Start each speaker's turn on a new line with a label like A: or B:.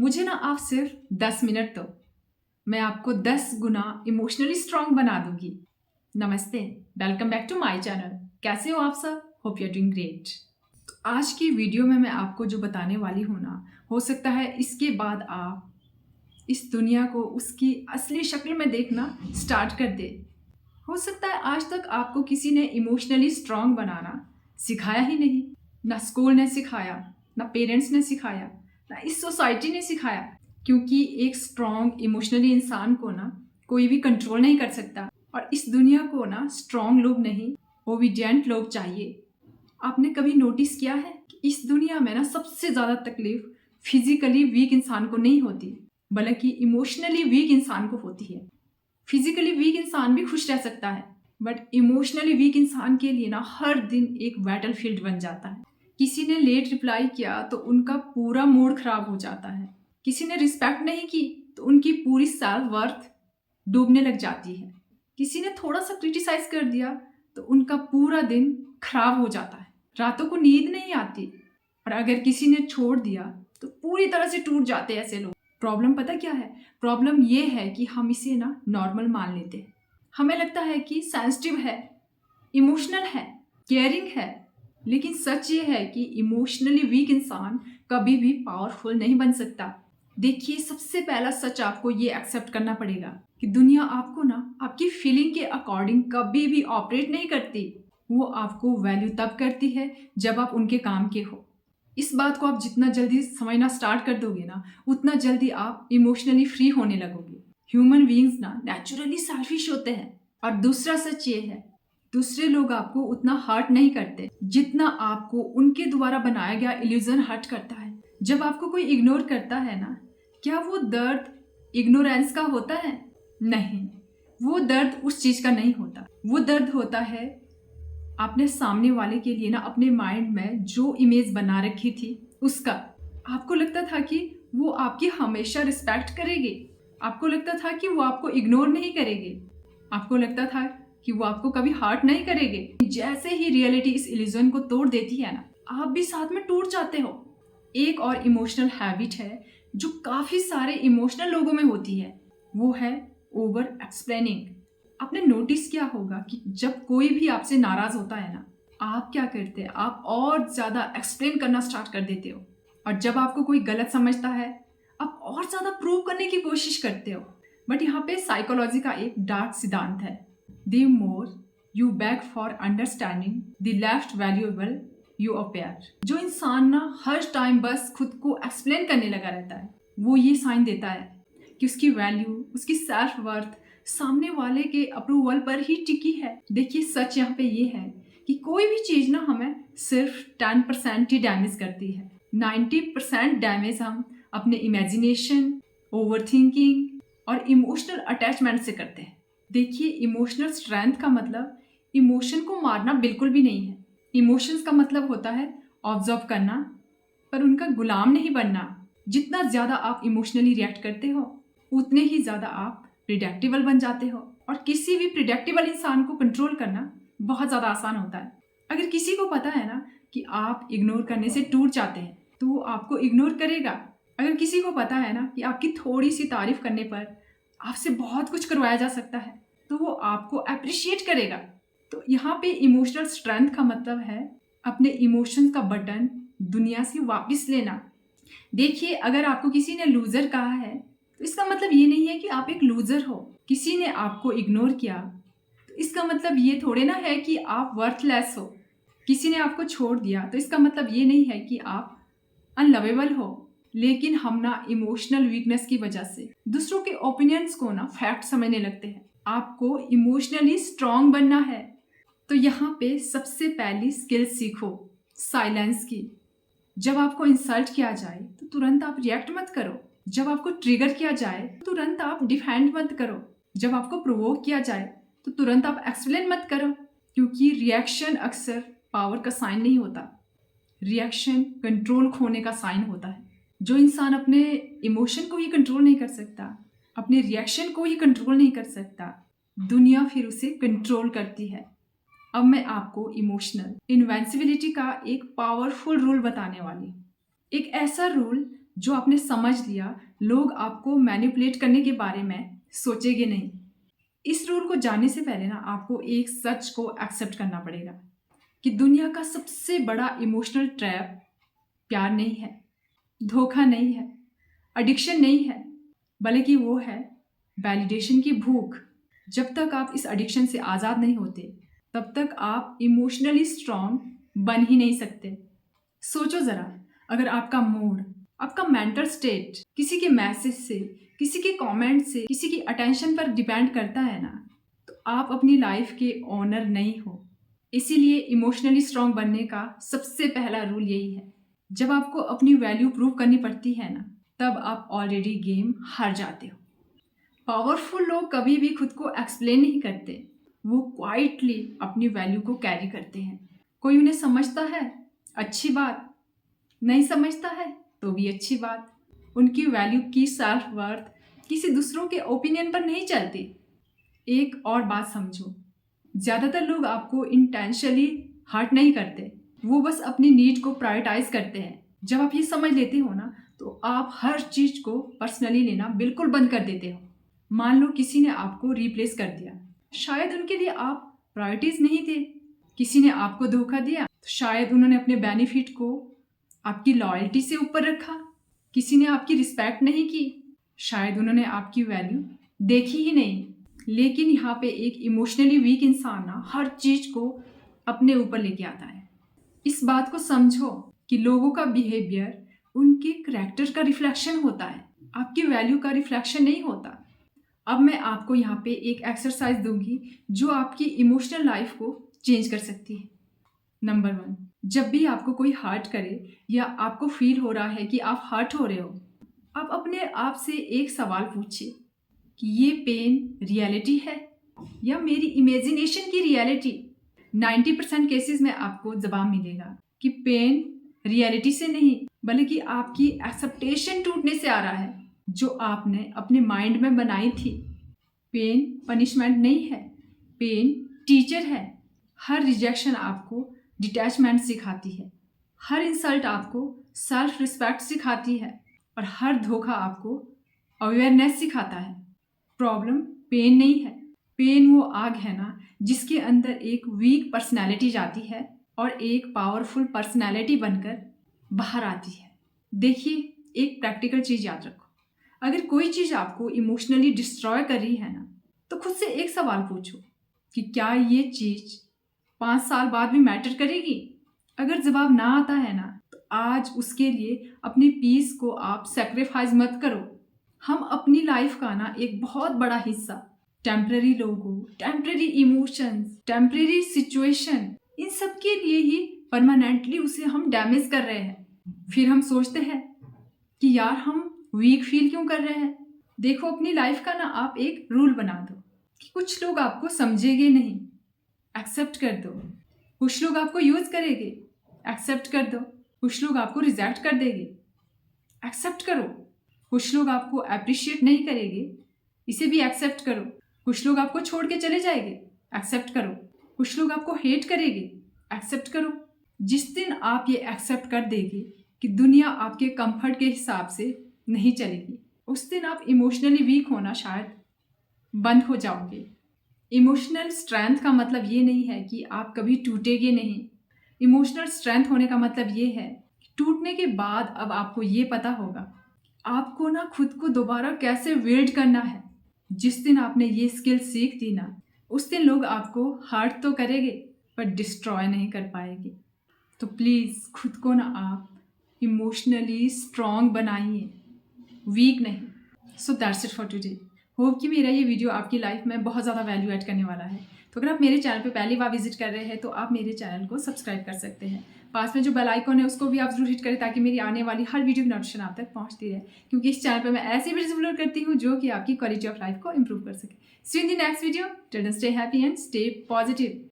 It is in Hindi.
A: मुझे ना आप सिर्फ 10 मिनट दो, मैं आपको 10 गुना इमोशनली स्ट्रांग बना दूंगी। नमस्ते, welcome back to my channel. कैसे हो आप सब? Hope you are doing great. तो आज की वीडियो में मैं आपको जो बताने वाली हूँ ना, हो सकता है इसके बाद आप इस दुनिया को उसकी असली शक्ल में देखना स्टार्ट कर दे। हो सकता है आज तक आपको किसी ने इमोशनली स्ट्रांग बनाना सिखाया ही नहीं। ना स्कूल ने सिखाया, ना पेरेंट्स ने सिखाया, ना इस सोसाइटी ने सिखाया। क्योंकि एक स्ट्रांग इमोशनली इंसान को ना कोई भी कंट्रोल नहीं कर सकता। और इस दुनिया को ना स्ट्रांग लोग नहीं, ओबीडिएंट लोग चाहिए। आपने कभी नोटिस किया है कि इस दुनिया में ना सबसे ज़्यादा तकलीफ फिजिकली वीक इंसान को नहीं होती, बल्कि इमोशनली वीक इंसान को होती है। फिजिकली वीक इंसान भी खुश रह सकता है, बट इमोशनली वीक इंसान के लिए ना हर दिन एक बैटल फील्ड बन जाता है। किसी ने लेट रिप्लाई किया तो उनका पूरा मूड खराब हो जाता है। किसी ने रिस्पेक्ट नहीं की तो उनकी पूरी सेल्फ वर्थ डूबने लग जाती है। किसी ने थोड़ा सा क्रिटिसाइज कर दिया तो उनका पूरा दिन खराब हो जाता है। रातों को नींद नहीं आती। और अगर किसी ने छोड़ दिया तो पूरी तरह से टूट जाते हैं ऐसे लोग। प्रॉब्लम पता क्या है? प्रॉब्लम ये है कि हम इसे ना नॉर्मल मान लेते हैं। हमें लगता है कि सेंसिटिव है, इमोशनल है, केयरिंग है। लेकिन सच ये है कि इमोशनली वीक इंसान कभी भी पावरफुल नहीं बन सकता। देखिए, सबसे पहला सच आपको ये एक्सेप्ट करना पड़ेगा कि दुनिया आपको ना आपकी फीलिंग के अकॉर्डिंग कभी भी ऑपरेट नहीं करती। वो आपको वैल्यू तब करती है जब आप उनके काम के हो। इस बात को आप जितना जल्दी समझना स्टार्ट कर दोगे ना, उतना जल्दी आप इमोशनली फ्री होने लगोगे। ह्यूमन बीइंग्स ना नेचुरली सेल्फिश होते हैं। और दूसरा सच ये है, दूसरे लोग आपको उतना हर्ट नहीं करते जितना आपको उनके द्वारा बनाया गया इल्यूजन हर्ट करता है। जब आपको कोई इग्नोर करता है ना, क्या वो दर्द इग्नोरेंस का होता है? नहीं, वो दर्द उस चीज का नहीं होता। वो दर्द होता है आपने सामने वाले के लिए ना अपने माइंड में जो इमेज बना रखी थी उसका। आपको लगता था कि वो आपकी हमेशा रिस्पेक्ट करेगी। आपको लगता था कि वो आपको इग्नोर नहीं करेगी। आपको लगता था कि वो आपको कभी हर्ट नहीं करेंगे। जैसे ही रियलिटी इस इल्यूजन को तोड़ देती है ना, आप भी साथ में टूट जाते हो। एक और इमोशनल हैबिट है जो काफी सारे इमोशनल लोगों में होती है, वो है ओवर एक्सप्लेनिंग। आपने नोटिस किया होगा कि जब कोई भी आपसे नाराज होता है ना, आप क्या करते हैं? आप और ज्यादा एक्सप्लेन करना स्टार्ट कर देते हो। और जब आपको कोई गलत समझता है, आप और ज्यादा प्रूव करने की कोशिश करते हो। बट यहाँ पे साइकोलॉजी का एक डार्क सिद्धांत है, the more you bag for understanding the left valuable you appear. जो इंसान ना हर टाइम बस खुद को एक्सप्लेन करने लगा रहता है, वो ये साइन देता है कि उसकी वैल्यू, उसकी सेल्फ वर्थ सामने वाले के अप्रूवल पर ही टिकी है। देखिए, सच यहाँ पे ये है कि कोई भी चीज ना हमें सिर्फ 10% ही डैमेज करती है। 90% डैमेज हम अपने इमेजिनेशन, ओवर थिंकिंग और इमोशनल अटैचमेंट से करते हैं। देखिए, इमोशनल स्ट्रेंथ का मतलब इमोशन को मारना बिल्कुल भी नहीं है। इमोशंस का मतलब होता है ऑब्जर्व करना, पर उनका गुलाम नहीं बनना। जितना ज्यादा आप इमोशनली रिएक्ट करते हो, उतने ही ज्यादा आप प्रिडिक्टेबल बन जाते हो। और किसी भी प्रिडिक्टेबल इंसान को कंट्रोल करना बहुत ज्यादा आसान होता है। अगर किसी को पता है ना कि आप इग्नोर करने से टूट जाते हैं, तो वो आपको इग्नोर करेगा। अगर किसी को पता है ना कि आपकी थोड़ी सी तारीफ करने पर आपसे बहुत कुछ करवाया जा सकता है, तो वो आपको अप्रिशिएट करेगा। तो यहाँ पे इमोशनल स्ट्रेंथ का मतलब है अपने इमोशंस का बटन दुनिया से वापस लेना। देखिए, अगर आपको किसी ने लूजर कहा है तो इसका मतलब ये नहीं है कि आप एक लूजर हो। किसी ने आपको इग्नोर किया तो इसका मतलब ये थोड़े ना है कि आप वर्थलेस हो। किसी ने आपको छोड़ दिया तो इसका मतलब ये नहीं है कि आप अनलवेबल हो। लेकिन हम ना इमोशनल वीकनेस की वजह से दूसरों के ओपिनियंस को ना फैक्ट समझने लगते हैं। आपको इमोशनली स्ट्रांग बनना है तो यहाँ पे सबसे पहली स्किल सीखो, साइलेंस की। जब आपको इंसल्ट किया जाए तो तुरंत आप रिएक्ट मत करो। जब आपको ट्रिगर किया जाए तो तुरंत आप डिफेंड मत करो। जब आपको प्रोवोक किया जाए तो तुरंत आप एक्सप्लेन मत करो। क्योंकि रिएक्शन अक्सर पावर का साइन नहीं होता, रिएक्शन कंट्रोल खोने का साइन होता है। जो इंसान अपने इमोशन को ही कंट्रोल नहीं कर सकता, अपने रिएक्शन को ही कंट्रोल नहीं कर सकता, दुनिया फिर उसे कंट्रोल करती है। अब मैं आपको इमोशनल इनविंसिबिलिटी का एक पावरफुल रूल बताने वाली हूँ। एक ऐसा रूल जो आपने समझ लिया, लोग आपको मैनिपुलेट करने के बारे में सोचेंगे नहीं। इस रूल को जानने से पहले ना आपको एक सच को एक्सेप्ट करना पड़ेगा कि दुनिया का सबसे बड़ा इमोशनल ट्रैप प्यार नहीं है, धोखा नहीं है, एडिक्शन नहीं है, बल्कि वो है वैलिडेशन की भूख। जब तक आप इस एडिक्शन से आज़ाद नहीं होते, तब तक आप इमोशनली स्ट्रॉन्ग बन ही नहीं सकते। सोचो ज़रा, अगर आपका मूड, आपका मेंटल स्टेट किसी के मैसेज से, किसी के कमेंट से, किसी की अटेंशन पर डिपेंड करता है ना, तो आप अपनी लाइफ के ओनर नहीं हो। इसीलिए इमोशनली स्ट्रॉन्ग बनने का सबसे पहला रूल यही है, जब आपको अपनी वैल्यू प्रूव करनी पड़ती है ना, तब आप ऑलरेडी गेम हार जाते हो। पावरफुल लोग कभी भी खुद को एक्सप्लेन नहीं करते, वो क्वाइटली अपनी वैल्यू को कैरी करते हैं। कोई उन्हें समझता है, अच्छी बात, नहीं समझता है तो भी अच्छी बात। उनकी वैल्यू की सेल्फ वर्थ किसी दूसरों के ओपिनियन पर नहीं चलती। एक और बात समझो, ज़्यादातर लोग आपको इंटेंशनली हर्ट नहीं करते, वो बस अपनी नीड को प्रायोरिटाइज करते हैं। जब आप ये समझ लेते हो ना, तो आप हर चीज़ को पर्सनली लेना बिल्कुल बंद कर देते हो। मान लो किसी ने आपको रिप्लेस कर दिया, शायद उनके लिए आप प्रायोरिटीज नहीं थे। किसी ने आपको धोखा दिया, तो शायद उन्होंने अपने बेनिफिट को आपकी लॉयल्टी से ऊपर रखा। किसी ने आपकी रिस्पेक्ट नहीं की, शायद उन्होंने आपकी वैल्यू देखी ही नहीं। लेकिन यहाँ पे एक इमोशनली वीक इंसान ना हर चीज को अपने ऊपर लेके आता है। इस बात को समझो कि लोगों का बिहेवियर उनके करैक्टर का रिफ्लेक्शन होता है, आपकी वैल्यू का रिफ्लेक्शन नहीं होता। अब मैं आपको यहाँ पे एक एक्सरसाइज दूंगी जो आपकी इमोशनल लाइफ को चेंज कर सकती है। नंबर 1, जब भी आपको कोई हर्ट करे या आपको फील हो रहा है कि आप हर्ट हो रहे हो, आप अपने आप से एक सवाल पूछिए कि ये पेन रियलिटी है या मेरी इमेजिनेशन की रियलिटी। 90% केसेस में आपको जवाब मिलेगा कि पेन रियलिटी से नहीं, बल्कि आपकी एक्सेप्टेशन टूटने से आ रहा है जो आपने अपने माइंड में बनाई थी। पेन पनिशमेंट नहीं है, पेन टीचर है। हर रिजेक्शन आपको डिटैचमेंट सिखाती है, हर इंसल्ट आपको सेल्फ रिस्पेक्ट सिखाती है, और हर धोखा आपको अवेयरनेस सिखाता है। प्रॉब्लम पेन नहीं है, पेन वो आग है ना जिसके अंदर एक वीक पर्सनैलिटी जाती है और एक पावरफुल पर्सनैलिटी बनकर बाहर आती है। देखिए, एक प्रैक्टिकल चीज़ याद रखो, अगर कोई चीज़ आपको इमोशनली डिस्ट्रॉय कर रही है ना, तो खुद से एक सवाल पूछो कि क्या ये चीज़ 5 साल बाद भी मैटर करेगी। अगर जवाब ना आता है ना, तो आज उसके लिए अपनी पीस को आप सेक्रीफाइस मत करो। हम अपनी लाइफ का ना एक बहुत बड़ा हिस्सा टेम्पररी लोगों, टेम्पररी इमोशंस, टेम्पररी सिचुएशन, इन सब के लिए ही परमानेंटली उसे हम डैमेज कर रहे हैं। फिर हम सोचते हैं कि यार हम वीक फील क्यों कर रहे हैं। देखो, अपनी लाइफ का ना आप एक रूल बना दो कि कुछ लोग आपको समझेंगे नहीं, एक्सेप्ट कर दो। कुछ लोग आपको यूज करेंगे, एक्सेप्ट कर दो। कुछ लोग आपको रिजेक्ट कर देंगे, एक्सेप्ट करो। कुछ लोग आपको अप्रिशिएट नहीं करेंगे, इसे भी एक्सेप्ट करो। कुछ लोग आपको छोड़ के चले जाएंगे, एक्सेप्ट करो। कुछ लोग आपको हेट करेंगे, एक्सेप्ट करो। जिस दिन आप ये एक्सेप्ट कर देंगे कि दुनिया आपके कंफर्ट के हिसाब से नहीं चलेगी, उस दिन आप इमोशनली वीक होना शायद बंद हो जाओगे। इमोशनल स्ट्रेंथ का मतलब ये नहीं है कि आप कभी टूटेंगे नहीं। इमोशनल स्ट्रेंथ होने का मतलब ये है कि टूटने के बाद अब आपको ये पता होगा आपको ना खुद को दोबारा कैसे बिल्ड करना है। जिस दिन आपने ये स्किल सीख दी ना, उस दिन लोग आपको हर्ट तो करेंगे पर डिस्ट्रॉय नहीं कर पाएंगे। तो प्लीज़ खुद को ना आप इमोशनली स्ट्रॉन्ग बनाइए, वीक नहीं। So that's it for today. Hope कि मेरा ये वीडियो आपकी लाइफ में बहुत ज़्यादा वैल्यू ऐड करने वाला है। तो अगर आप मेरे चैनल पे पहली बार विजिट कर रहे हैं तो आप मेरे चैनल को सब्सक्राइब कर सकते हैं। पास में जो बेल आइकॉन है उसको भी आप जरूर हिट करें ताकि मेरी आने वाली हर वीडियो की नोटिफिकेशन आप तक पहुंचती रहे, क्योंकि इस चैनल पे मैं ऐसी वीडियोस अपलोड करती हूँ जो कि आपकी क्वालिटी ऑफ लाइफ को इंप्रूव कर सके। See you in the next video. Till then stay happy and stay positive.